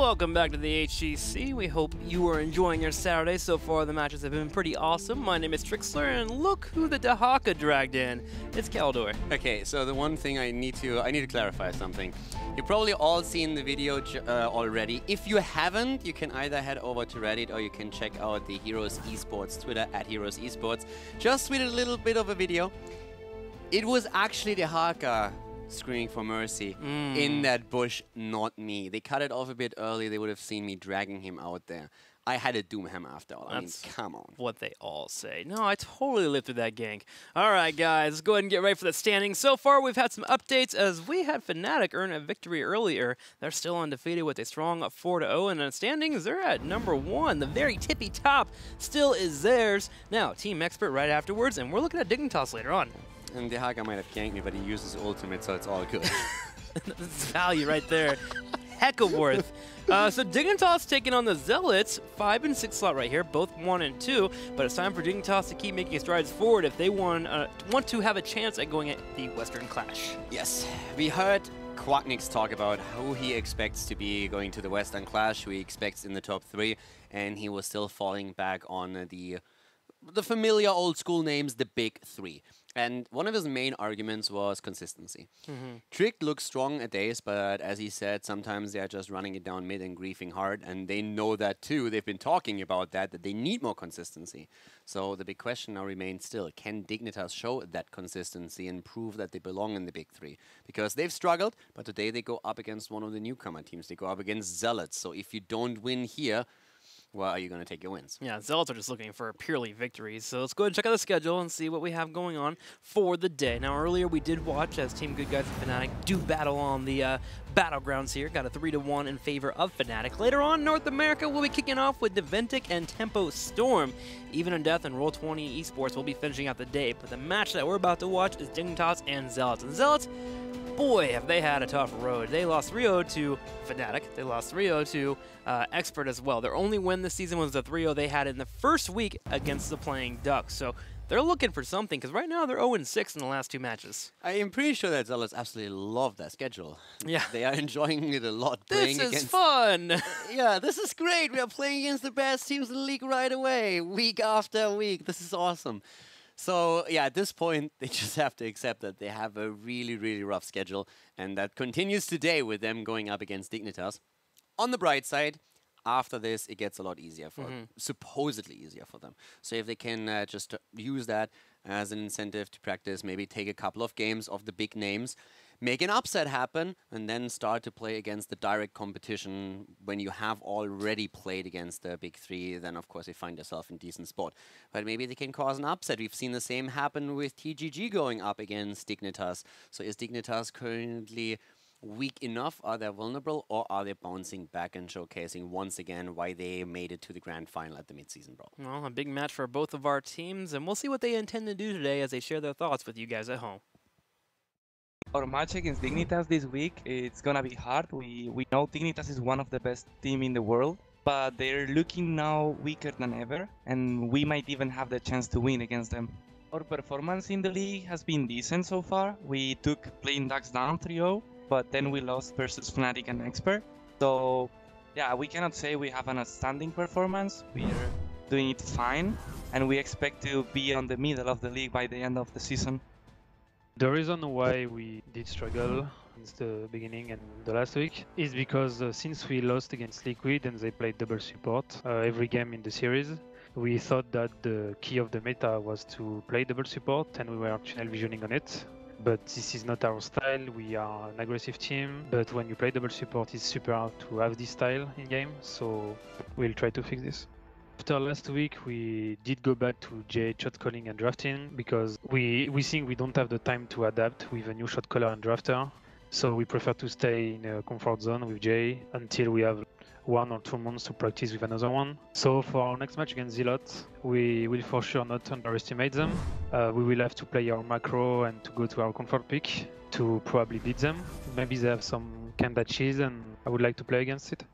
Welcome back to the HGC. We hope you are enjoying your Saturday. So far, the matches have been pretty awesome. My name is Trixler, and look who the Dahaka dragged in. It's Caldor. Okay, so the one thing I need to clarify something. You've probably all seen the video already. If you haven't, you can either head over to Reddit or you can check out the Heroes Esports Twitter at Heroes Esports. Just with a little bit of a video. It was actually Dahaka screaming for mercy in that bush, not me. They cut it off a bit early. They would have seen me dragging him out there. I had a doom hammer after all. That's I mean, come on. What they all say. No, I totally lived through that gank. All right, guys, let's go ahead and get ready for the standings. So far, we've had some updates as we had Fnatic earn a victory earlier. They're still undefeated with a strong 4-0, and in the standings, they're at #1. The very tippy top still is theirs. Now, Team Expert right afterwards, and we're looking at Dignitas later on. And Dahaka might have ganked me, but he uses ultimate, so it's all good. That's value right there. Heck of worth. So Dignitas taking on the Zealots, 5 and 6 slot right here, both 1 and 2. But it's time for Dignitas to keep making strides forward if they want to have a chance at going at the Western Clash. Yes, we heard Quacknix talk about who he expects to be going to the Western Clash, who he expects in the top 3, and he was still falling back on the familiar old school names, the big 3. And one of his main arguments was consistency. Trick looks strong at days, but as he said, sometimes they're just running it down mid and griefing hard, and they know that too. They've been talking about that they need more consistency. So the big question now remains still, can Dignitas show that consistency and prove that they belong in the big 3? Because they've struggled, but today they go up against one of the newcomer teams. They go up against Zealots. So if you don't win here, well, are you going to take your wins? Yeah, Zealots are just looking for purely victories. So let's go ahead and check out the schedule and see what we have going on for the day. Now, earlier we did watch as Team Good Guys and Fnatic do battle on the battlegrounds here. Got a 3-1 in favor of Fnatic. Later on, North America will be kicking off with Deventic and Tempo Storm. Even in Death and Roll20 Esports will be finishing out the day. But the match that we're about to watch is Dignitas and Zealots. And Zealots, boy, have they had a tough road. They lost 3-0 to Fnatic. They lost 3-0 to Expert as well. Their only win this season was the 3-0 they had in the first week against the Playing Ducks. So they're looking for something, because right now they're 0-6 in the last 2 matches. I am pretty sure that Zealots absolutely love that schedule. Yeah. They are enjoying it a lot. This is fun! Yeah, this is great. We are playing against the best teams in the league right away, week after week. This is awesome. So, yeah, at this point, they just have to accept that they have a really, really rough schedule, and that continues today with them going up against Dignitas. On the bright side, after this, it gets a lot easier for them, supposedly easier for them. So if they can just use that as an incentive to practice, maybe take a couple of games of the big names, make an upset happen, and then start to play against the direct competition. When you have already played against the big 3, then of course you find yourself in decent spot. But maybe they can cause an upset. We've seen the same happen with TGG going up against Dignitas. So is Dignitas currently weak enough? Are they vulnerable, or are they bouncing back and showcasing once again why they made it to the grand final at the mid-season brawl? Well, a big match for both of our teams, and we'll see what they intend to do today as they share their thoughts with you guys at home. Our match against Dignitas this week, it's gonna be hard. We know Dignitas is one of the best teams in the world, but they're looking now weaker than ever, and we might even have the chance to win against them. Our performance in the league has been decent so far. We took Playing Ducks down 3-0, but then we lost versus Fnatic and Expert. So, yeah, we cannot say we have an outstanding performance. We are doing it fine, and we expect to be on the middle of the league by the end of the season. The reason why we did struggle since the beginning and the last week is because since we lost against Liquid and they played double support every game in the series, we thought that the key of the meta was to play double support, and we were channel visioning on it. But this is not our style. We are an aggressive team, but when you play double support, it's super hard to have this style in game, so we'll try to fix this. After last week, we did go back to J shot calling and drafting because we think we don't have the time to adapt with a new shot caller and drafter. So we prefer to stay in a comfort zone with J until we have 1 or 2 months to practice with another one. So for our next match against Zealots, we will for sure not underestimate them. We will have to play our macro and to go to our comfort pick to probably beat them. Maybe they have some Kanda cheese and I would like to play against it.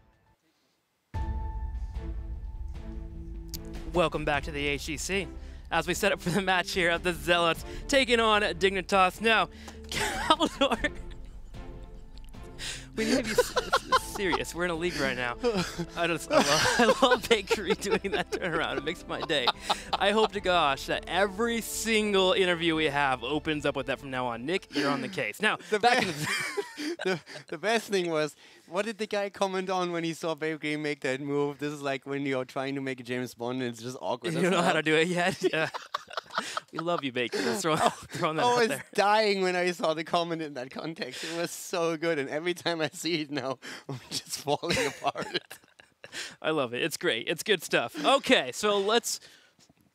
Welcome back to the HGC. As we set up for the match here of the Zealots taking on Dignitas. Now, Caldor, we need to be serious. We're in a league right now. I love Bakery doing that turnaround. It makes my day. I hope to gosh that every single interview we have opens up with that from now on. Nick, you're on the case. Now, back in the best thing was, what did the guy comment on when he saw Bakery make that move? This is like when you're trying to make a James Bond and it's just awkward. You don't know how to do it yet? Yeah. We love you, Baker. Just throwing that I out was there. dying when I saw the comment in that context. It was so good, and every time I see it now, I'm just falling apart. I love it. It's great. It's good stuff. Okay, so let's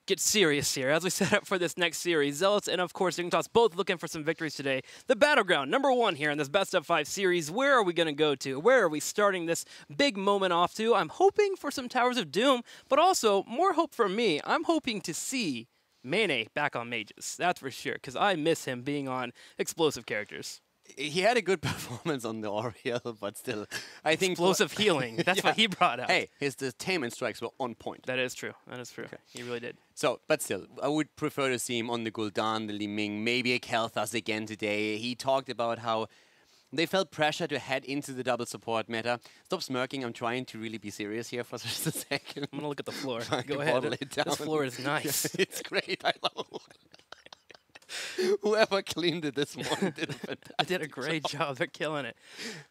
get serious here as we set up for this next series. Zealots and, of course, Dignitas both looking for some victories today. The Battleground, #1 here in this best of 5 series. Where are we going to go to? Where are we starting this big moment off to? I'm hoping for some Towers of Doom, but also, more hope for me, I'm hoping to see Mane back on mages. That's for sure, because I miss him being on explosive characters. He had a good performance on the Oriel, but still, I think Explosive healing. That's what he brought out. Hey, his detainment strikes were on point. That is true. That is true. Okay. He really did. So, but still, I would prefer to see him on the Gul'dan, the Li Ming, maybe a Kel'Thas again today. He talked about how they felt pressure to head into the double support meta. Stop smirking. I'm trying to really be serious here for just a second. I'm going to look at the floor. Trying Go to ahead. bottle it down. This floor is nice. It's great. I love it. Whoever cleaned it this morning did a fantastic I did a great job. They're killing it.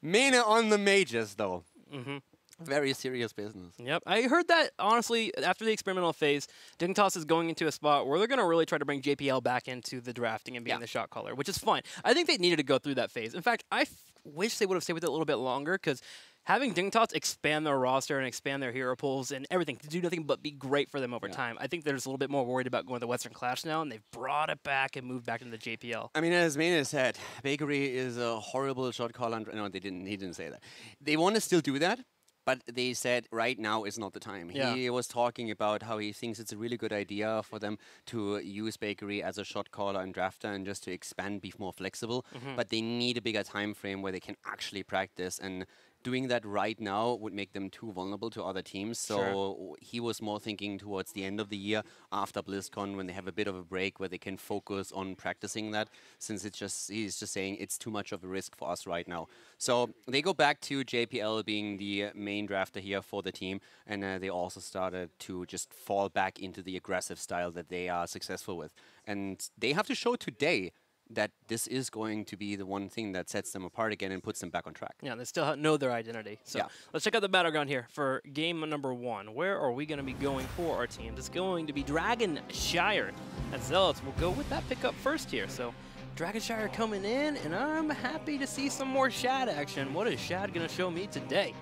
Mena on the mages, though. Mm-hmm. Very serious business. Yep. I heard that, honestly, after the experimental phase, Dignitas is going into a spot where they're going to really try to bring JPL back into the drafting and being the shot caller, which is fine. I think they needed to go through that phase. In fact, I wish they would have stayed with it a little bit longer, because having Dignitas expand their roster and expand their hero pools and everything to do nothing but be great for them over time, I think they're just a little bit more worried about going to the Western Clash now, and they've brought it back and moved back into the JPL. I mean, as Mena said, Bakery is a horrible shot caller. No, they didn't. He didn't say that. They want to still do that. But they said right now is not the time. Yeah. He was talking about how he thinks it's a really good idea for them to use Bakery as a shot caller and drafter and just to expand, be more flexible. But they need a bigger time frame where they can actually practice, and doing that right now would make them too vulnerable to other teams. So he was more thinking towards the end of the year after BlizzCon, when they have a bit of a break where they can focus on practicing that, since he's just saying it's too much of a risk for us right now. So they go back to JPL being the main drafter here for the team, and they also started to just fall back into the aggressive style that they are successful with. And they have to show today that this is going to be the one thing that sets them apart again and puts them back on track. Yeah, they still know their identity. So let's check out the Battleground here for game #1. Where are we going to be going for our teams? It's going to be Dragonshire. And Zealots will go with that pickup first here. So Dragonshire coming in, and I'm happy to see some more Shad action. What is Shad going to show me today?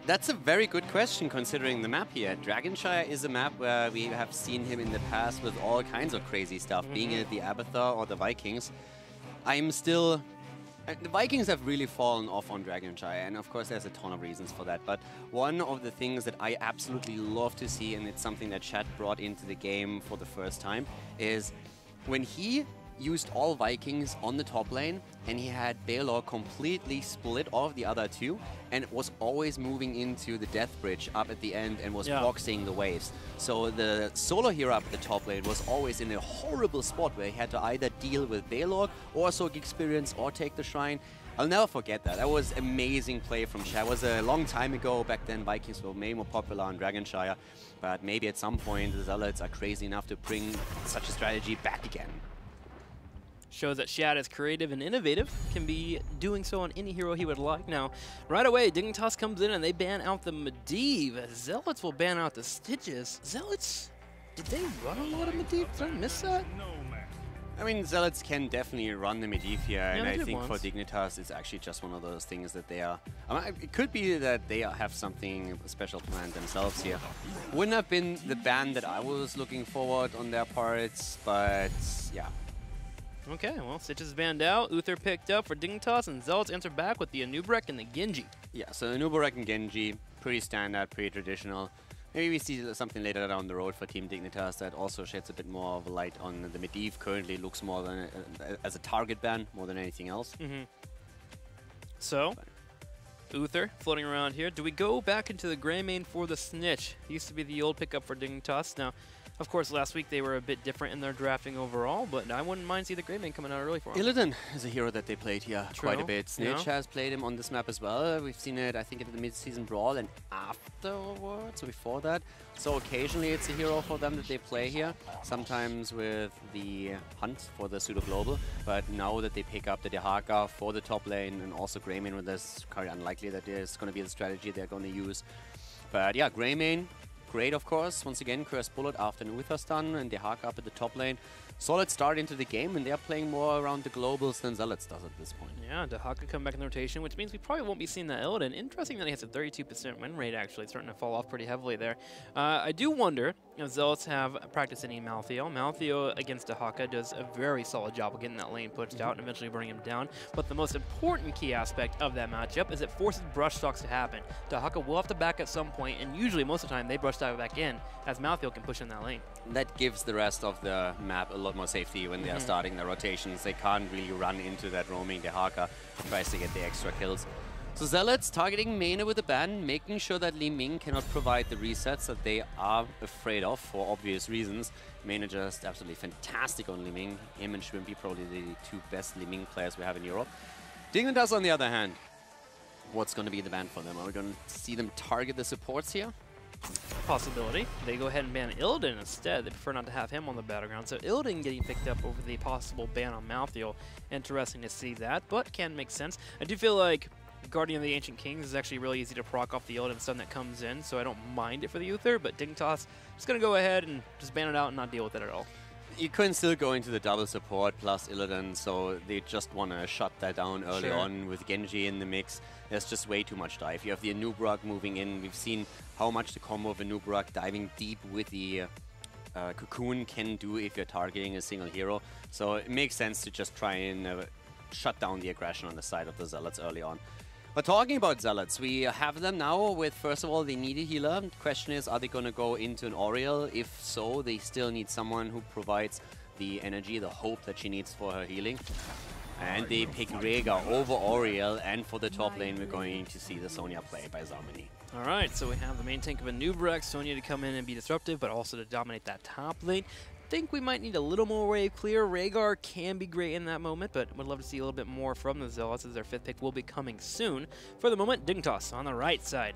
That's a very good question, considering the map here. Dragonshire is a map where we have seen him in the past with all kinds of crazy stuff, being it the Abathar or the Vikings. I'm still... the Vikings have really fallen off on Dragonshire, and of course there's a ton of reasons for that. But one of the things that I absolutely love to see, and it's something that Chat brought into the game for the first time, is when he used all Vikings on the top lane, and he had Baelor completely split off the other two, and was always moving into the Death Bridge up at the end and was boxing the waves. So the solo hero up at the top lane was always in a horrible spot where he had to either deal with Baelor or soak experience or take the shrine. I'll never forget that. That was amazing play from Shad. It was a long time ago. Back then, Vikings were way more popular on Dragonshire, but maybe at some point the Zealots are crazy enough to bring such a strategy back again. Shows that Shad is creative and innovative, can be doing so on any hero he would like. Now, right away, Dignitas comes in and they ban out the Medivh. Zealots will ban out the Stitches. Zealots, did they run a lot of Medivh? Did I miss that? I mean, Zealots can definitely run the Medivh here, and I think for once. Dignitas, it's actually just one of those things that they are... I mean, it could be that they have something special planned themselves here. Wouldn't have been the ban that I was looking forward on their parts, but yeah. Okay, well, Stitches is banned out, Uther picked up for Dignitas, and Zealots answer back with the Anubrek and the Genji. Yeah, so Anubarak and Genji, pretty standard, pretty traditional. Maybe we see something later down the road for Team Dignitas that also sheds a bit more of a light on the Medivh. Currently looks more than as a target ban more than anything else. So, Uther floating around here. Do we go back into the gray main for the Snitch? Used to be the old pickup for Dignitas. Now, of course, last week they were a bit different in their drafting overall, but I wouldn't mind seeing the gray main coming out early for them. Illidan is a hero that they played here quite a True. bit. Snitch has played him on this map as well. We've seen it, I think, in the mid-season brawl and afterwards, or before that. So occasionally it's a hero for them that they play here, sometimes with the hunt for the pseudo global. But now that they pick up the Dehaka for the top lane and also gray main, when that's quite unlikely that there's going to be the strategy they're going to use. But yeah, gray main. Great, of course. Once again, Cursed Bullet after an Uther stun and Dehaka up at the top lane. Solid start into the game, and they're playing more around the globals than Zealots does at this point. Yeah, Dehaka come back in the rotation, which means we probably won't be seeing that Illidan. Interesting that he has a 32% win rate, actually. It's starting to fall off pretty heavily there. I do wonder if Zealots have practiced any Malthael. Malthael against Dehaka does a very solid job of getting that lane pushed out and eventually burning him down. But the most important key aspect of that matchup is it forces brush stocks to happen. Dehaka will have to back at some point, and usually, most of the time, they brush dive back in, as Malthael can push in that lane. That gives the rest of the map a lot more safety when they are starting their rotations. They can't really run into that roaming Dehaka who tries to get the extra kills. So Zealots targeting Mena with a ban, making sure that Li Ming cannot provide the resets that they are afraid of for obvious reasons. Mena just absolutely fantastic on Li Ming. Him and Shrimpy probably the two best Li Ming players we have in Europe. Dignitas on the other hand, what's going to be the ban for them? Are we going to see them target the supports here? Possibility. They go ahead and ban Illidan instead. They prefer not to have him on the battleground. So Illidan getting picked up over the possible ban on Malthael. Interesting to see that, but can make sense. I do feel like Guardian of the Ancient Kings is actually really easy to proc off the Illidan stun that comes in, so I don't mind it for the Uther, but Dignitas just going to go ahead and just ban it out and not deal with it at all. You can still go into the double support plus Illidan, so they just want to shut that down early on with Genji in the mix. There's just way too much dive. You have the Anubrak moving in. We've seen how much the combo of Anubrak diving deep with the Cocoon can do if you're targeting a single hero. So it makes sense to just try and shut down the aggression on the side of the Zealots early on. But talking about Zealots, we have them now with, first of all, they need a healer. The question is, are they going to go into an Oriel? If so, they still need someone who provides the energy, the hope that she needs for her healing. And they pick Rhaegar over Oriel, and for the top lane, we're going to see the Sonya play by Zarmani. All right, so we have the main tank of Anubrak, Sonya to come in and be disruptive, but also to dominate that top lane. Think we might need a little more wave clear. Rhaegar can be great in that moment, but would love to see a little bit more from the Zealots as their 5th pick will be coming soon. For the moment, Dignitas on the right side.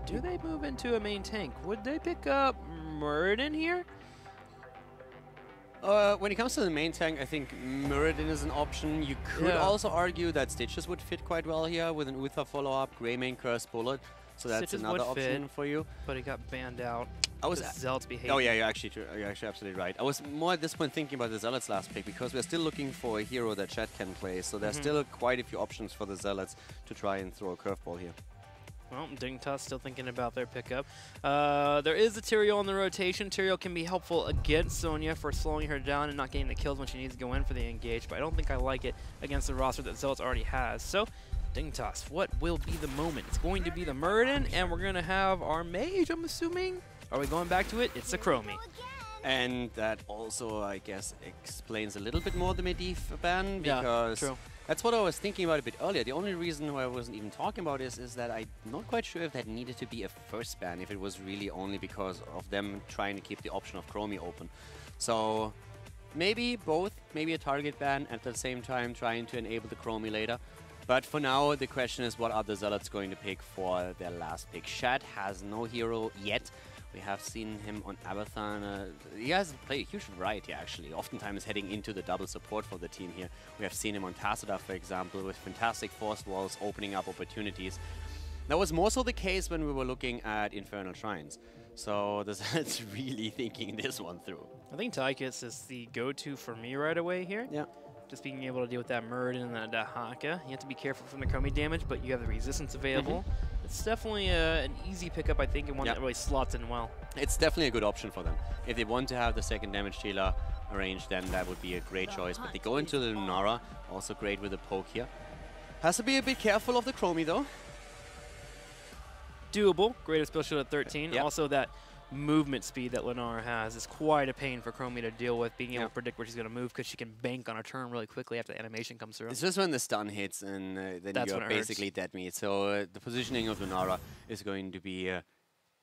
Do they move into a main tank? Would they pick up Muradin here? When it comes to the main tank, I think Muradin is an option. You could also argue that Stitches would fit quite well here with an Uther follow-up, Grey main Cursed Bullet. So that's Stitches another option for you. But he got banned out. I was Zealots behaving. Oh yeah, you're actually absolutely right. I was more at this point thinking about the Zealots last pick because we're still looking for a hero that Chet can play. So there's still quite a few options for the Zealots to try and throw a curveball here. Well, Dignitas still thinking about their pickup. There is a Tyrael in the rotation. Tyrael can be helpful against Sonya for slowing her down and not getting the kills when she needs to go in for the engage, but I don't think I like it against the roster that Zealots already has. So, Dignitas, what will be the moment? It's going to be the Muradin, and we're going to have our mage, I'm assuming. Are we going back to it? It's a Chromie. And that also, I guess, explains a little bit more the Medivh ban, because that's what I was thinking about a bit earlier. The only reason why I wasn't even talking about this is that I'm not quite sure if that needed to be a first ban, if it was really only because of them trying to keep the option of Chromie open. So maybe both, maybe a target ban at the same time trying to enable the Chromie later. But for now, the question is, what are the Zealots going to pick for their last pick? Shad has no hero yet. We have seen him on Abathon. He has played a huge variety, actually, oftentimes heading into the double support for the team here. We have seen him on Tassadar, for example, with fantastic force walls opening up opportunities. That was more so the case when we were looking at Infernal Shrines. So the Zealots really thinking this one through. I think Tychus is the go-to for me right away here. Yeah. Just being able to deal with that Muradin and that Dehaka. You have to be careful from the Chromie damage, but you have the resistance available. It's definitely an easy pickup, I think, and one that really slots in well. It's definitely a good option for them. If they want to have the second damage dealer arranged, then that would be a great choice. But they go into the Lunara, also great with a poke here. Has to be a bit careful of the Chromie, though. doable. Greater spell shield at 13. Yep. Also, that movement speed that Lenara has is quite a pain for Chromie to deal with, being able to predict where she's going to move because she can bank on a turn really quickly after the animation comes through. It's just when the stun hits and then That's you're when it basically dead meat. So the positioning of Lunara is going to be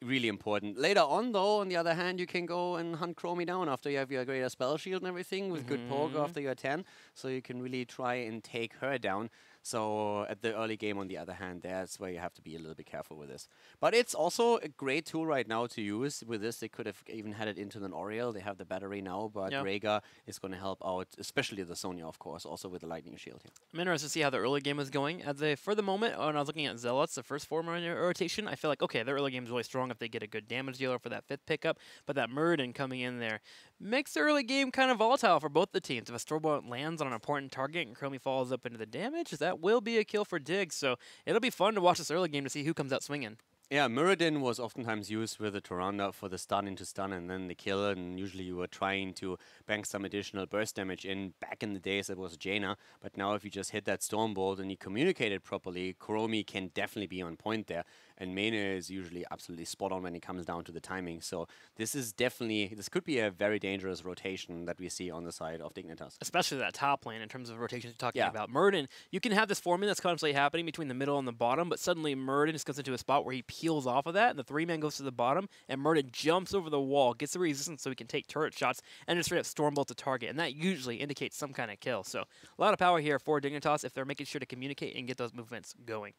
really important. Later on, though, on the other hand, you can go and hunt Chromie down after you have your greater spell shield and everything with good poke after you're 10. So you can really try and take her down. So at the early game, on the other hand, that's where you have to be a little bit careful with this. But it's also a great tool right now to use. With this, they could have even had it into an Oriel. They have the battery now, but Rhaegar is going to help out, especially the Sonya, of course, also with the Lightning Shield here. I'm interested to see how the early game is going. For the moment, when I was looking at Zealots, the first 4 rotation, I feel like, okay, their early game is really strong if they get a good damage dealer for that 5th pickup, but that Muradin coming in there makes the early game kind of volatile for both the teams. If a Stormbolt lands on an important target and Chromie falls up into the damage, that will be a kill for Dig, so it'll be fun to watch this early game to see who comes out swinging. Yeah, Muradin was oftentimes used with the Tyrande for the stun into stun and then the kill, and usually you were trying to bank some additional burst damage in. Back in the days, it was Jaina, but now if you just hit that Stormbolt and you communicate it properly, Chromie can definitely be on point there, and Mena is usually absolutely spot on when it comes down to the timing. So this could be a very dangerous rotation that we see on the side of Dignitas. Especially that top lane in terms of rotations you're talking about. Muradin, you can have this formula that's constantly happening between the middle and the bottom, but suddenly Muradin just goes into a spot where he peels off of that, and the 3-man goes to the bottom, and Muradin jumps over the wall, gets the resistance so he can take turret shots, and just straight up Stormbolt the target, and that usually indicates some kind of kill. So a lot of power here for Dignitas if they're making sure to communicate and get those movements going.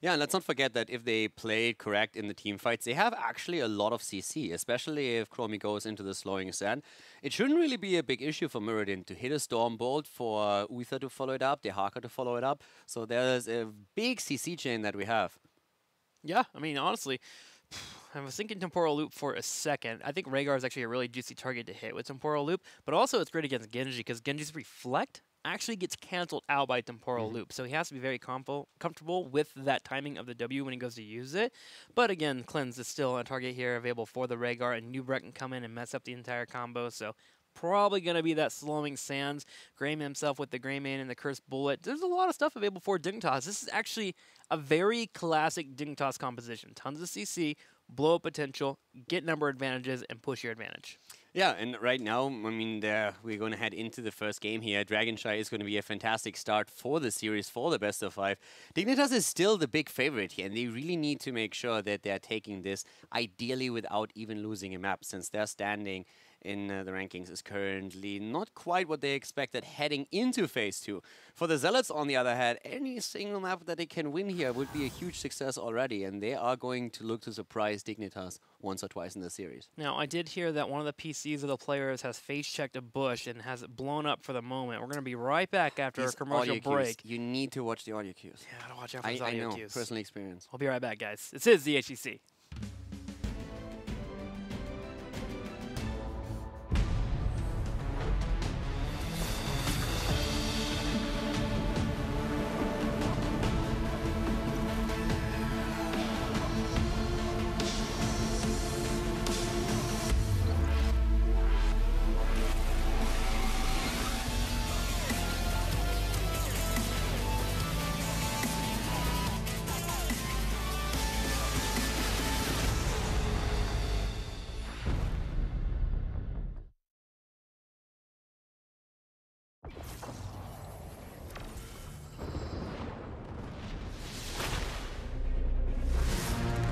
Yeah, and let's not forget that if they play it correct in the team fights, they have actually a lot of CC, especially if Chromie goes into the slowing sand. It shouldn't really be a big issue for Muradin to hit a Stormbolt, for Uther to follow it up, Dehaka to follow it up. So there's a big CC chain that we have. Yeah, I mean, honestly, I was thinking Temporal Loop for a second. I think Rhaegar is actually a really juicy target to hit with Temporal Loop, but also it's great against Genji because Genji's Reflect actually gets canceled out by Temporal Loop, so he has to be very comfortable with that timing of the W when he goes to use it. But again, Cleanse is still a target here available for the Rhaegar, and Nubrecht can come in and mess up the entire combo, so probably going to be that slowing sands. Graham himself with the Greymane and the Cursed Bullet. There's a lot of stuff available for Dignitas. This is actually a very classic Dignitas composition. Tons of CC, blow up potential, get number advantages, and push your advantage. Yeah, and right now, I mean, we're going to head into the first game here. Dragonshy is going to be a fantastic start for the series, for the best of 5. Dignitas is still the big favorite here, and they really need to make sure that they're taking this ideally without even losing a map, since they're standing in the rankings is currently not quite what they expected heading into Phase 2. For the Zealots, on the other hand, any single map that they can win here would be a huge success already, and they are going to look to surprise Dignitas once or twice in the series. Now, I did hear that one of the PCs of the players has face-checked a bush and has it blown up for the moment. We're going to be right back after a commercial break. You need to watch the audio cues. Yeah, I gotta watch out for those audio cues. Personal experience. I'll be right back, guys. This is the HGC.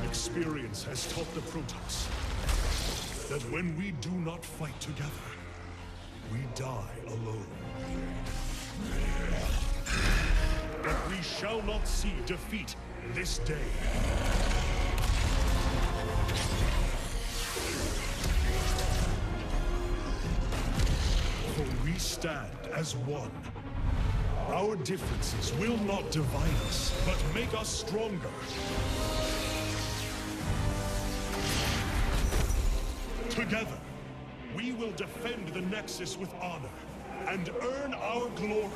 Experience has taught the Protoss that when we do not fight together, we die alone. But we shall not see defeat this day. For we stand as one. Our differences will not divide us, but make us stronger. Together, we will defend the Nexus with honor and earn our glory.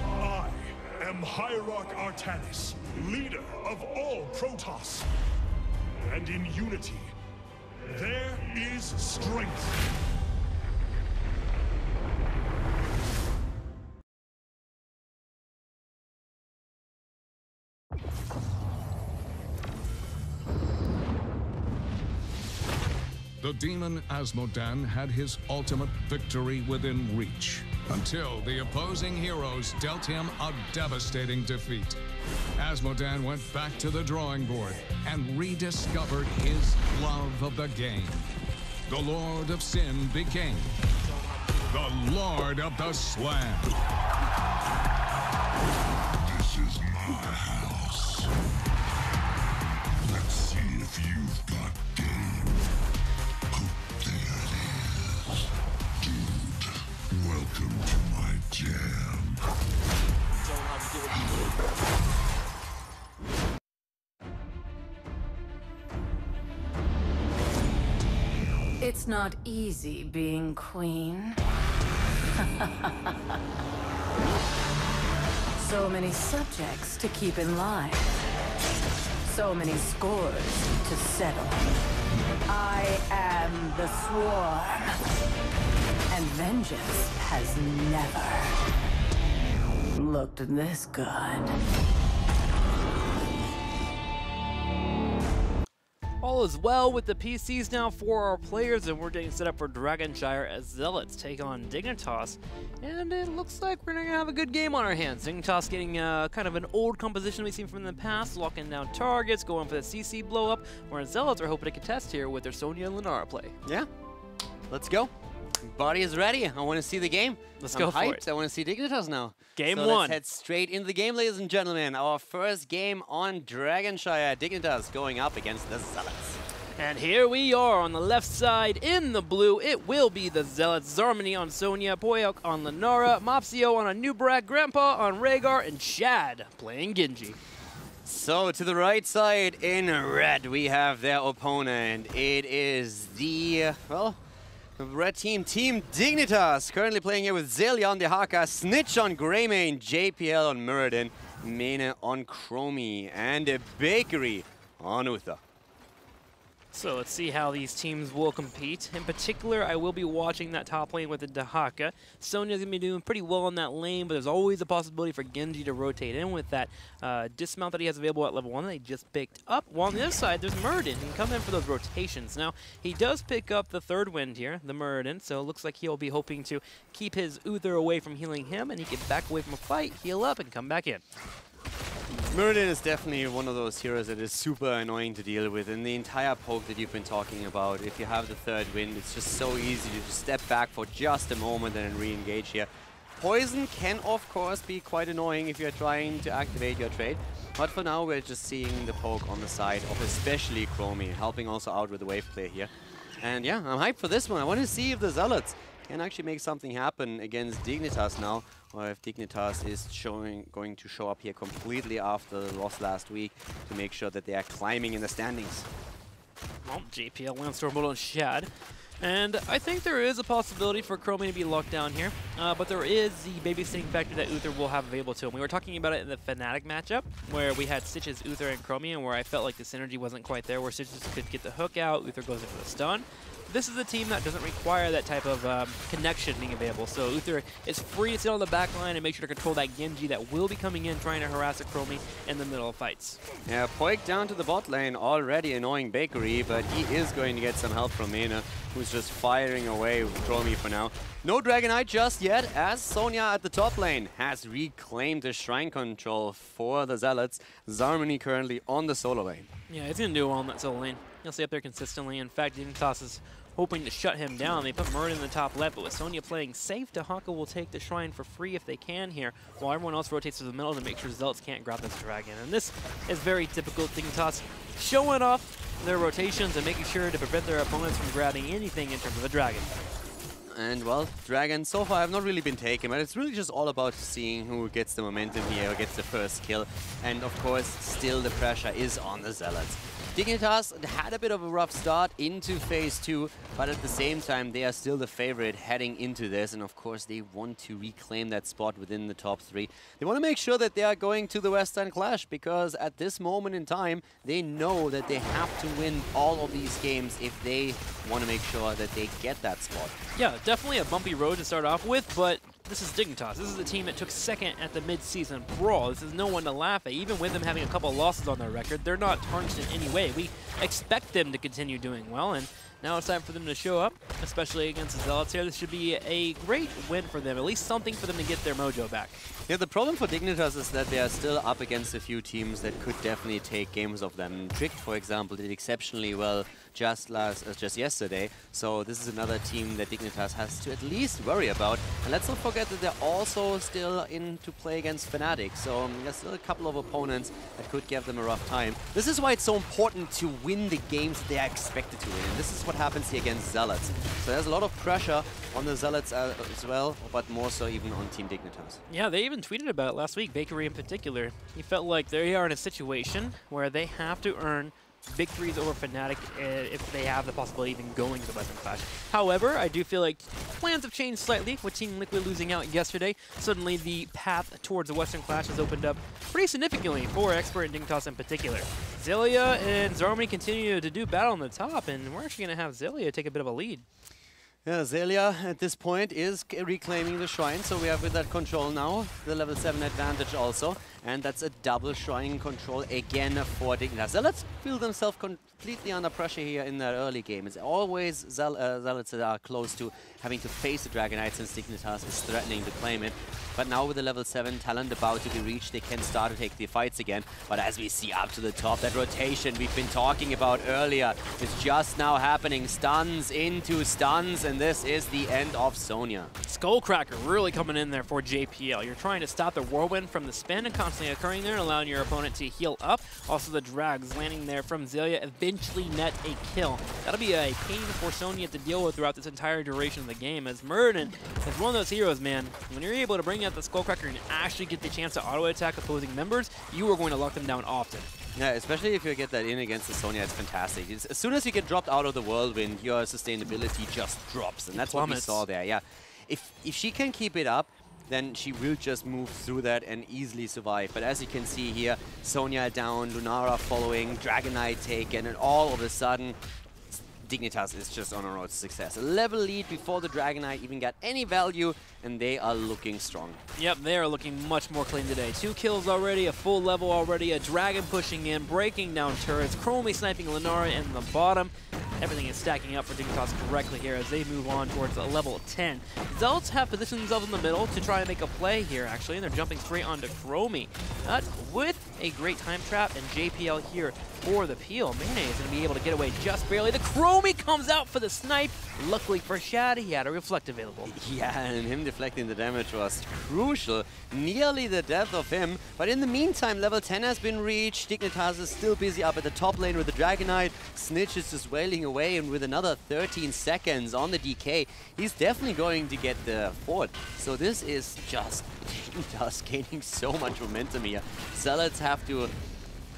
I am Hierarch Artanis, leader of all Protoss. And in unity, there is strength. the demon Asmodan had his ultimate victory within reach, until the opposing heroes dealt him a devastating defeat. Asmodan went back to the drawing board and rediscovered his love of the game. The Lord of Sin became the Lord of the Slam. This is my house. Let's see if you've got game. Oh, there it is. Dude, welcome to my jam. It's not easy being queen. So many subjects to keep in line. So many scores to settle. I am the Swarm. And vengeance has never looked this good. All is well with the PCs now for our players, and we're getting set up for Dragonshire as Zealots take on Dignitas. And it looks like we're going to have a good game on our hands. Dignitas getting kind of an old composition we've seen from the past, locking down targets, going for the CC blow-up, whereas Zealots are hoping to contest here with their Sonya and Lunara play. Yeah, let's go. Body is ready. I want to see the game. Let's I'm go for hyped. it. I want to see Dignitas now. Game so one. Let's head straight into the game, ladies and gentlemen. Our first game on Dragonshire. Dignitas going up against the Zealots. And here we are on the left side in the blue. It will be the Zealots. Zarmany on Sonya, Poyok on Lunara, Mopsio on a new Brat, Grandpa on Rhaegar, and Shad playing Genji. So to the right side in red, we have their opponent. It is the, well, red team, Team Dignitas, currently playing here with Zelia on the Haka, Snitch on Greymane, JPL on Muradin, Mene on Chromie, and a Bakery on Uther. So let's see how these teams will compete. In particular, I will be watching that top lane with the Dahaka. Sonya's going to be doing pretty well in that lane, but there's always a possibility for Genji to rotate in with that dismount that he has available at level 1 that he just picked up. While on the other side, there's Muradin. He can come in for those rotations. Now, he does pick up the third wind here, the Muradin, so it looks like he'll be hoping to keep his Uther away from healing him, and he can back away from a fight, heal up, and come back in. Muradin is definitely one of those heroes that is super annoying to deal with. In the entire poke that you've been talking about, if you have the third wind, it's just so easy to just step back for just a moment and then re-engage here. Poison can, of course, be quite annoying if you're trying to activate your trade. But for now, we're just seeing the poke on the side of especially Chromie, helping also out with the wave play here. And yeah, I'm hyped for this one. I want to see if the Zealots can actually make something happen against Dignitas now, or if Dignitas is going to show up here completely after the loss last week to make sure that they are climbing in the standings. Well, JPL lands Stormbolt on Shad. And I think there is a possibility for Chromie to be locked down here, but there is the babysitting factor that Uther will have available to him. We were talking about it in the Fnatic matchup, where we had Stitches, Uther, and Chromie, and where I felt like the synergy wasn't quite there, where Stitches could get the hook out, Uther goes in for the stun. This is a team that doesn't require that type of connection being available, so Uther is free to sit on the back line and make sure to control that Genji that will be coming in trying to harass a Chromie in the middle of fights. Yeah, Poik down to the bot lane, already annoying Bakery, but he is going to get some help from Mena, who's just firing away with Chromie for now. No Dragonite just yet, as Sonya at the top lane has reclaimed the Shrine control for the Zealots. Zarmany currently on the solo lane. Yeah, he's going to do well in that solo lane. He'll stay up there consistently. In fact, Dignitas is hoping to shut him down. They put Muradin in the top left, but with Sonya playing safe, Dahaka will take the Shrine for free if they can here, while everyone else rotates to the middle to make sure Zealots can't grab this Dragon. And this is very typical Dignitas, showing off their rotations and making sure to prevent their opponents from grabbing anything in terms of a Dragon. And well, Dragon so far have not really been taken, but it's really just all about seeing who gets the momentum here, or gets the first kill. And of course, still the pressure is on the Zealots. Dignitas had a bit of a rough start into Phase 2, but at the same time, they are still the favorite heading into this, and of course, they want to reclaim that spot within the top 3. They want to make sure that they are going to the Western Clash, because at this moment in time, they know that they have to win all of these games if they want to make sure that they get that spot. Yeah, definitely a bumpy road to start off with, but this is Dignitas. This is the team that took second at the mid-season brawl. This is no one to laugh at. Even with them having a couple of losses on their record, they're not tarnished in any way. We expect them to continue doing well, and Now it's time for them to show up, especially against the Zealots here. This should be a great win for them, at least something for them to get their mojo back. Yeah, the problem for Dignitas is that they are still up against a few teams that could definitely take games of them. Tricked, for example, did exceptionally well just yesterday. So this is another team that Dignitas has to at least worry about. And let's not forget that they're also still in to play against Fnatic. So there's still a couple of opponents that could give them a rough time. This is why it's so important to win the games that they are expected to win. And this is what happens here against Zealots. So there's a lot of pressure on the Zealots as well, but more so even on Team Dignitas. Yeah, they even tweeted about it last week, Bakery in particular. He felt like they are in a situation where they have to earn victories over Fnatic if they have the possibility of even going to the Western Clash. However, I do feel like plans have changed slightly with Team Liquid losing out yesterday. Suddenly the path towards the Western Clash has opened up pretty significantly for Expert and Dignitas in particular. Zelia and Zarmony continue to do battle on the top, and we're actually going to have Zelia take a bit of a lead. Yeah, Zelia at this point is reclaiming the shrine, so we have with that control now, the level 7 advantage also, and that's a double shrine control again for Dignitas. Zealots feel themselves completely under pressure here in their early game. It's always Zealots that are close to having to face the Dragon Knight since Dignitas is threatening to claim it. But now with the level 7 talent about to be reached, they can start to take the fights again. But as we see up to the top, that rotation we've been talking about earlier is just now happening. Stuns into stuns, and this is the end of Sonya. Skullcracker really coming in there for JPL. You're trying to stop the whirlwind from the spin and constantly occurring there and allowing your opponent to heal up. Also the drags landing there from Zelia eventually net a kill. That'll be a pain for Sonya to deal with throughout this entire duration of the game, as Murden is one of those heroes, man. When you're able to bring out the Skullcracker and actually get the chance to auto-attack opposing members, you are going to lock them down often. Yeah, especially if you get that in against the Sonya, it's fantastic. As soon as you get dropped out of the whirlwind, your sustainability just drops, and that's what we saw there. Yeah, if she can keep it up, then she will just move through that and easily survive. But as you can see here, Sonya down, Lunara following, Dragon Knight taken, and all of a sudden, Dignitas is just on a road to success. A level lead before the Dragon Knight even got any value, and they are looking strong. Yep, they are looking much more clean today. 2 kills already, a full level already, a Dragon pushing in, breaking down turrets, Chromie sniping Lunara in the bottom. Everything is stacking up for Dignitas correctly here as they move on towards level 10. Zealots have positioned themselves in the middle to try and make a play here, actually, and they're jumping straight onto Chromie. With a great time trap and JPL here for the peel. Mane is going to be able to get away just barely. The Chromie comes out for the snipe. Luckily for Shad, he had a reflect available. Yeah, and him deflecting the damage was crucial. Nearly the death of him. But in the meantime, level 10 has been reached. Dignitas is still busy up at the top lane with the Dragon Knight. Snitch is just wailing away, and with another 13 seconds on the DK, he's definitely going to get the fort. So this is just Dignitas gaining so much momentum here. Zealots have to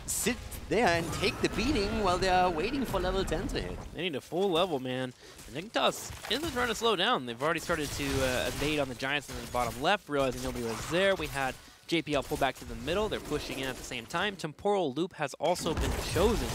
sit there and take the beating while they are waiting for level 10 to hit. They need a full level, man. And Dignitas isn't trying to slow down. They've already started to evade on the Giants in the bottom left, realizing nobody was there. We had JPL pull back to the middle. They're pushing in at the same time. Temporal Loop has also been chosen.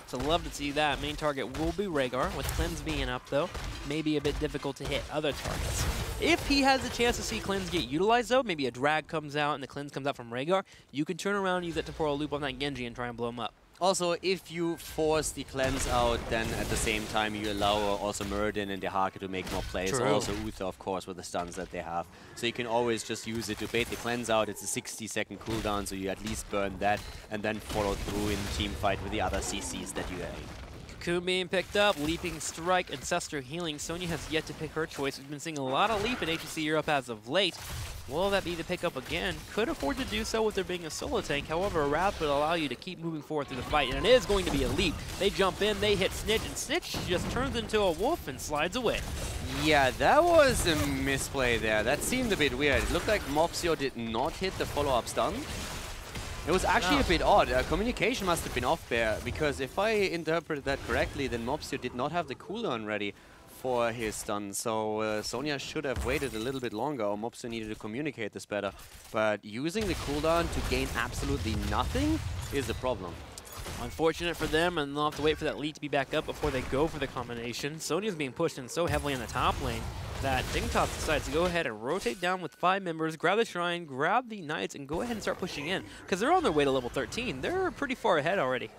So love to see that. Main target will be Rhaegar, with Cleanse being up, though. Maybe a bit difficult to hit other targets. If he has a chance to see Cleanse get utilized, though, maybe a drag comes out and the Cleanse comes out from Rhaegar, you can turn around and use that Temporal Loop on that Genji and try and blow him up. Also, if you force the Cleanse out, then at the same time you allow also Murden and Dehaka to make more plays. True. Also Uther, of course, with the stuns that they have. So you can always just use it to bait the Cleanse out. It's a 60-second cooldown, so you at least burn that and then follow through in team fight with the other CCs that you have. Cocoon being picked up, Leaping Strike, Ancestor Healing. Sonya has yet to pick her choice. We've been seeing a lot of Leap in HGC Europe as of late. Will that be the pickup again? Could afford to do so with there being a solo tank. However, a Wrath would allow you to keep moving forward through the fight, and it is going to be a Leap. They jump in, they hit Snitch, and Snitch just turns into a wolf and slides away. Yeah, that was a misplay there. That seemed a bit weird. It looked like Mopsio did not hit the follow-up stun. It was actually a bit odd. Communication must have been off there, because if I interpreted that correctly, then Mopsio did not have the cooldown ready for his stun. So Sonya should have waited a little bit longer, or Mopsio needed to communicate this better. But using the cooldown to gain absolutely nothing is the problem. Unfortunate for them, and they'll have to wait for that lead to be back up before they go for the combination. Sonya's being pushed in so heavily in the top lane that Dignitas decides to go ahead and rotate down with 5 members, grab the Shrine, grab the Knights, and go ahead and start pushing in. Because they're on their way to level 13. They're pretty far ahead already.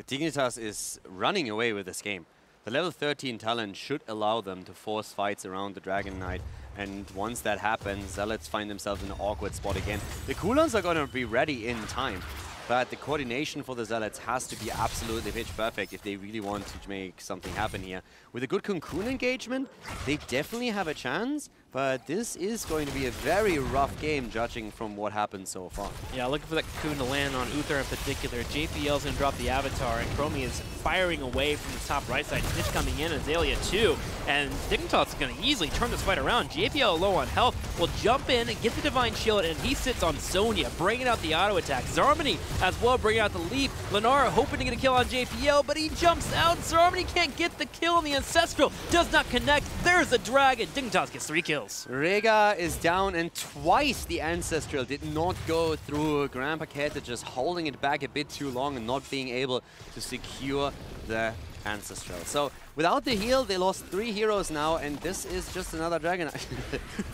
Dignitas is running away with this game. The level 13 talent should allow them to force fights around the Dragon Knight. And once that happens, Zealots find themselves in an awkward spot again. The cooldowns are going to be ready in time. But the coordination for the Zealots has to be absolutely pitch perfect if they really want to make something happen here. With a good Cocoon engagement, they definitely have a chance, but this is going to be a very rough game judging from what happened so far. Yeah, looking for that Cocoon to land on Uther in particular. JPL's going to drop the Avatar, and Chromie is firing away from the top right side. Snitch coming in, Azalea too. And Dignitas is going to easily turn this fight around. JPL low on health will jump in and get the Divine Shield, and he sits on Sonya, bringing out the auto attack. Zarmony as well, bringing out the leap. Lenara hoping to get a kill on JPL, but he jumps out. Zarmony can't get the kill, and the Ancestral does not connect. There's the Dragon. Dignitas gets 3 kills. Rega is down, and twice the Ancestral did not go through. Grand Paquette just holding it back a bit too long and not being able to secure the Ancestral. So without the heal, they lost 3 heroes now, and this is just another Dragon.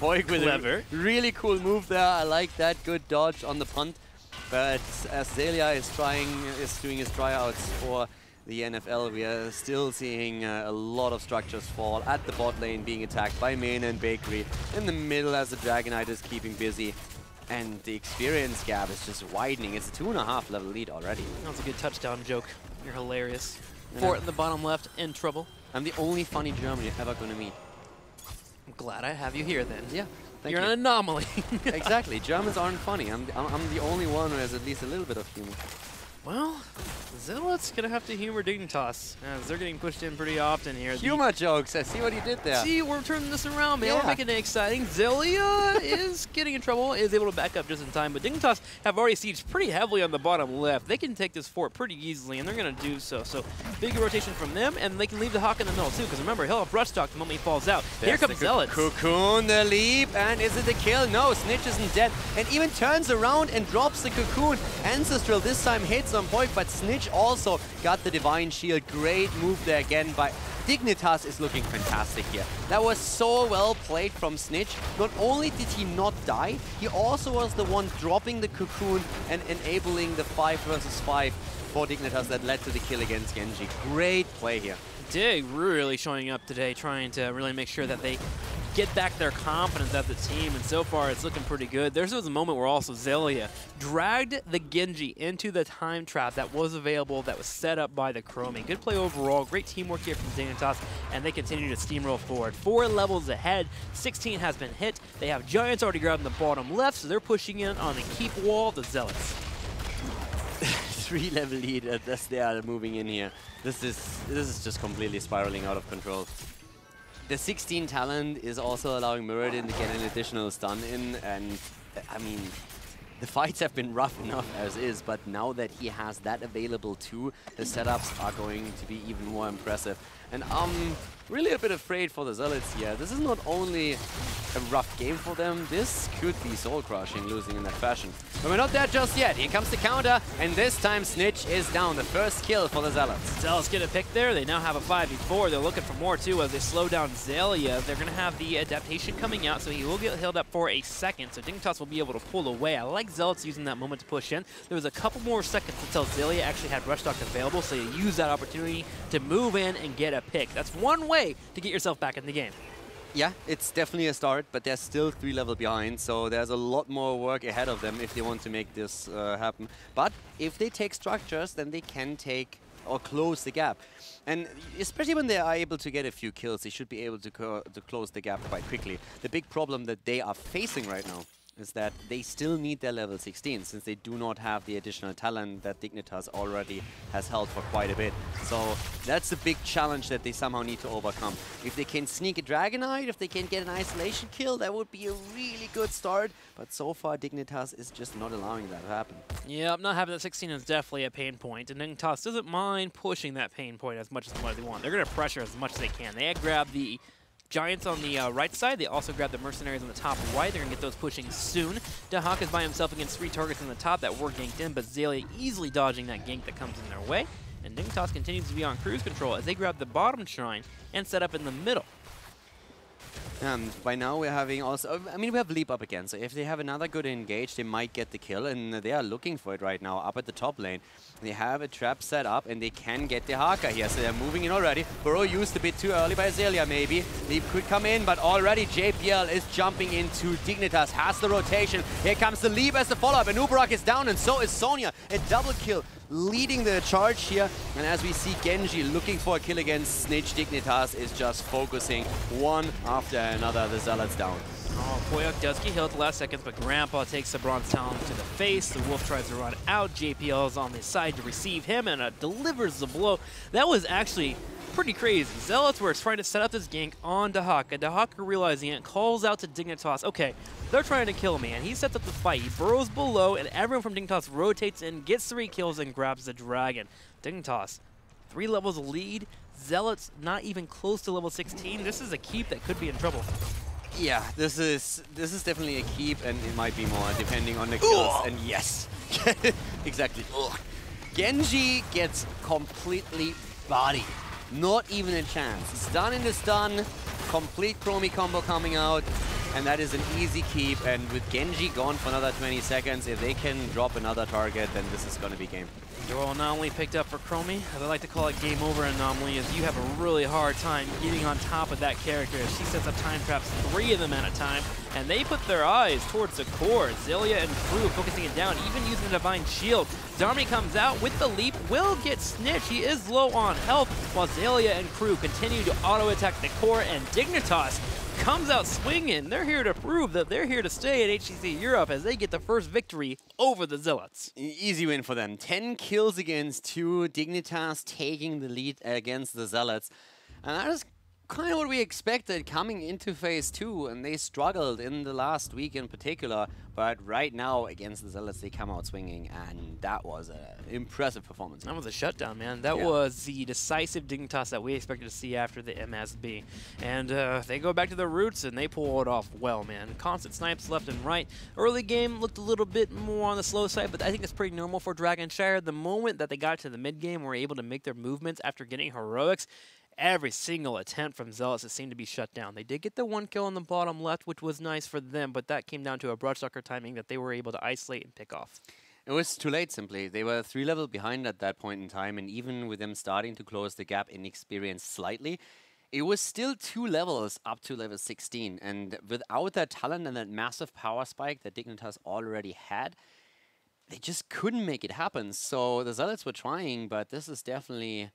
Voig with a really cool move there. I like that. Good dodge on the punt. But as Zelia is doing his tryouts for the NFL, we are still seeing a lot of structures fall at the bot lane, being attacked by Main and Bakery. In the middle, as the Dragon Knight is keeping busy. And the experience gap is just widening. It's a 2.5 level lead already. That was a good touchdown joke. You're hilarious. Fort in the bottom left, in trouble. I'm the only funny German you're ever going to meet. I'm glad I have you here then. Yeah. You're an anomaly. Exactly. Germans aren't funny. I'm the only one who has at least a little bit of humor. Well, Zealot's going to have to humor Dignitas, as they're getting pushed in pretty often here. Humor jokes. I see what you did there. See, we're turning this around, man. Yeah. We're making it exciting. Zelia is getting in trouble, is able to back up just in time, but Dignitas have already sieged pretty heavily on the bottom left. They can take this fort pretty easily, and they're going to do so. So, big rotation from them, and they can leave the Hawk in the middle, too, because remember, he'll have Rush Talk the moment he falls out. Here comes Zealots. Cocoon, the leap, and is it the kill? No, Snitch isn't dead, and even turns around and drops the Cocoon. Ancestral this time hits on point, but Snitch also got the Divine Shield. Great move there again by Dignitas. Is looking fantastic here. That was so well played from Snitch. Not only did he not die, he also was the one dropping the Cocoon and enabling the 5 versus 5 for Dignitas that led to the kill against Genji. Great play here. Dig really showing up today, trying to really make sure that they get back their confidence as a team, and so far it's looking pretty good. There was a moment where also Zelia dragged the Genji into the time trap that was available, that was set up by the Chromie. Good play overall, great teamwork here from Dignitas, and they continue to steamroll forward. 4 levels ahead, 16 has been hit. They have Giants already grabbing the bottom left, so they're pushing in on the keep wall, the Zealots. 3 level lead as they are moving in here. This is just completely spiraling out of control. The 16 talent is also allowing Muradin to get an additional stun in, and I mean, the fights have been rough enough as is, but now that he has that available too, the setups are going to be even more impressive. And I'm really a bit afraid for the Zealots here. This is not only a rough game for them, this could be soul-crushing, losing in that fashion. But we're not there just yet. Here comes the counter, and this time Snitch is down. The first kill for the Zealots. Zealots get a pick there. They now have a 5v4. They're looking for more too as they slow down Zelia. They're going to have the adaptation coming out, so he will get healed up for a second. So Dignitas will be able to pull away. I like Zealots using that moment to push in. There was a couple more seconds until Zelia actually had Rush Talk available, so you use that opportunity to move in and get a pick. That's one way to get yourself back in the game. Yeah, it's definitely a start, but they're still 3 level behind, so there's a lot more work ahead of them if they want to make this happen. But if they take structures, then they can take or close the gap. And especially when they are able to get a few kills, they should be able to close the gap quite quickly. The big problem that they are facing right now is that they still need their level 16, since they do not have the additional talent that Dignitas already has held for quite a bit. So that's the big challenge that they somehow need to overcome. If they can sneak a Dragon Knight, if they can get an isolation kill, that would be a really good start. But so far, Dignitas is just not allowing that to happen. Yeah, not having that 16 is definitely a pain point, and Dignitas doesn't mind pushing that pain point as much as what they want. They're going to pressure as much as they can. They grab the Giants on the right side. They also grab the Mercenaries on the top right. They're going to get those pushing soon. Dahak is by himself against 3 targets on the top that were ganked in, but Zelia easily dodging that gank that comes in their way. And Dignitas continues to be on cruise control as they grab the bottom shrine and set up in the middle. And by now we're having also, I mean, we have Leap up again, so if they have another good engage, they might get the kill, and they are looking for it right now up at the top lane. They have a trap set up, and they can get the Haka here, so they're moving in already. Burrow used a bit too early by Azalea, maybe. Leap could come in, but already JPL is jumping into Dignitas, has the rotation. Here comes the Leap as the follow-up, and Uberak is down, and so is Sonya. A double kill leading the charge here, and as we see Genji looking for a kill against Snitch, Dignitas is just focusing one after another. The Zealots down. Oh, Poyok does get healed at the last seconds, but Grandpa takes the Bronze Talon to the face. The Wolf tries to run out. JPL is on the side to receive him and delivers the blow. That was actually pretty crazy. Zealots were trying to set up this gank on Dahaka. Dahaka realizing it, calls out to Dignitas. Okay, they're trying to kill me, and he sets up the fight. He burrows below, and everyone from Dignitas rotates in, gets 3 kills, and grabs the dragon. Dignitas, 3 levels of lead. Zealots not even close to level 16. This is a keep that could be in trouble. Yeah, this is definitely a keep, and it might be more depending on the kills. Ugh. And yes, exactly. Ugh. Genji gets completely bodied. Not even a chance. Stun in the stun, complete Chromie combo coming out, and that is an easy keep. And with Genji gone for another 20 seconds, if they can drop another target, then this is going to be game. Dual anomaly picked up for Chromie. As I like to call it, game over anomaly, as you have a really hard time getting on top of that character. She sets up time traps, 3 of them at a time, and they put their eyes towards the core. Zelia and Crew focusing it down, even using the Divine Shield. Darmy comes out with the leap, will get snitched. He is low on health, while Zelia and Crew continue to auto-attack the core, and Dignitas comes out swinging. They're here to prove that they're here to stay at HGC Europe as they get the first victory over the Zealots. Easy win for them. 10 kills against 2. Dignitas taking the lead against the Zealots. And that is kind of what we expected coming into Phase 2, and they struggled in the last week in particular. But right now, against the Zealots, they come out swinging, and that was an impressive performance. That was a shutdown, man. That was the decisive Dignitas that we expected to see after the MSB. And they go back to their roots, and they pull it off well, man. Constant snipes left and right. Early game looked a little bit more on the slow side, but I think it's pretty normal for Dragonshire. The moment that they got to the mid-game, were able to make their movements after getting heroics, every single attempt from Zealots that seemed to be shut down. They did get the 1 kill on the bottom left, which was nice for them, but that came down to a Bloodsucker timing that they were able to isolate and pick off. It was too late, simply. They were 3 levels behind at that point in time, and even with them starting to close the gap in experience slightly, it was still 2 levels up to level 16. And without that talent and that massive power spike that Dignitas already had, they just couldn't make it happen. So the Zealots were trying, but this is definitely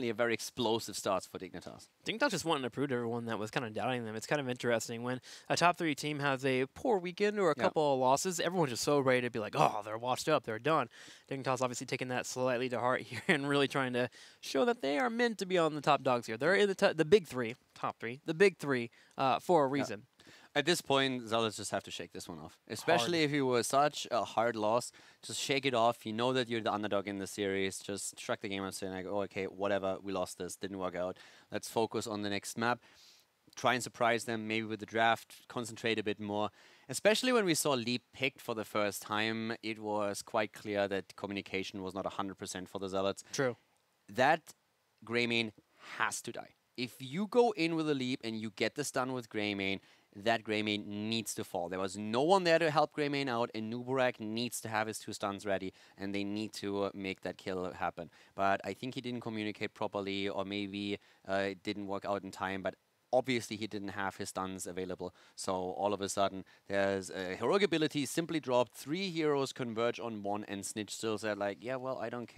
a very explosive start for Dignitas. Dignitas just wanting to prove to everyone that was kind of doubting them. It's kind of interesting when a top 3 team has a poor weekend or a couple of losses, everyone's just so ready to be like, oh, they're washed up, they're done. Dignitas obviously taking that slightly to heart here and really trying to show that they are meant to be on the top dogs here. They're in the big 3, top 3, the big 3 for a reason. At this point, Zealots just have to shake this one off. Especially if it was such a hard loss, just shake it off. You know that you're the underdog in the series. Just shrug the game and say, like, oh, okay, whatever, we lost this, didn't work out. Let's focus on the next map. Try and surprise them, maybe with the draft, concentrate a bit more. Especially when we saw Leap picked for the first time, it was quite clear that communication was not 100% for the Zealots. True. That Greymane has to die. If you go in with a Leap and you get the stun with Greymane, that Greymane needs to fall. There was no one there to help Greymane out, and Nuburak needs to have his 2 stuns ready, and they need to make that kill happen. But I think he didn't communicate properly, or maybe it didn't work out in time, but obviously he didn't have his stuns available. So all of a sudden, there's a heroic ability simply dropped, 3 heroes converge on 1, and Snitch still said like, yeah, well, I don't care.